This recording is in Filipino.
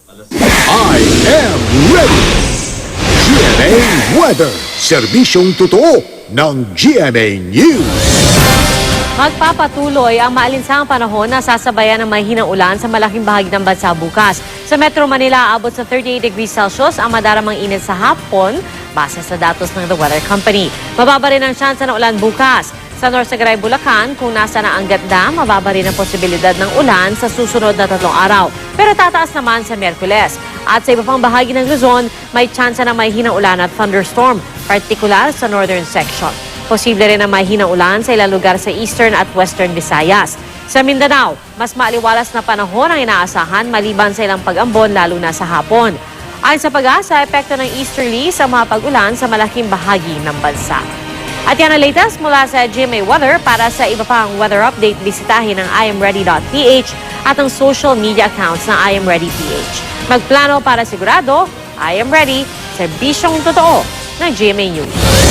I am ready! GMA Weather, serbisyong totoo ng GMA News. Magpapatuloy ang maalinsangang panahon na sasabayan ng mahinang ulan sa malaking bahagi ng bansa bukas. Sa Metro Manila, abot sa 38 degrees Celsius ang madaramang init sa hapon base sa datos ng The Weather Company. Mababa rin ang tsansa ng ulan bukas. Sa North Sagaray, Bulacan, kung nasa na ang ganda, mababa rin ang posibilidad ng ulan sa susunod na 3 araw. Pero tataas naman sa Miyerkules. At sa iba pang bahagi ng Luzon, may tsansa ng mahinang ulan at thunderstorm, partikular sa northern section. Posible rin ang mahinang ulan sa ilang lugar sa eastern at western Visayas. Sa Mindanao, mas maaliwalas na panahon ang inaasahan maliban sa ilang pag-ambon lalo na sa hapon. Ayon sa Pag-asa, epekto ng easterly sa mga pag-ulan sa malaking bahagi ng bansa. At yan ang latest mula sa GMA Weather. Para sa iba pang weather update, bisitahin ang imready.ph at ang social media accounts ng imready.ph. Magplano para sigurado, I am ready, serbisyong totoo ng GMA News.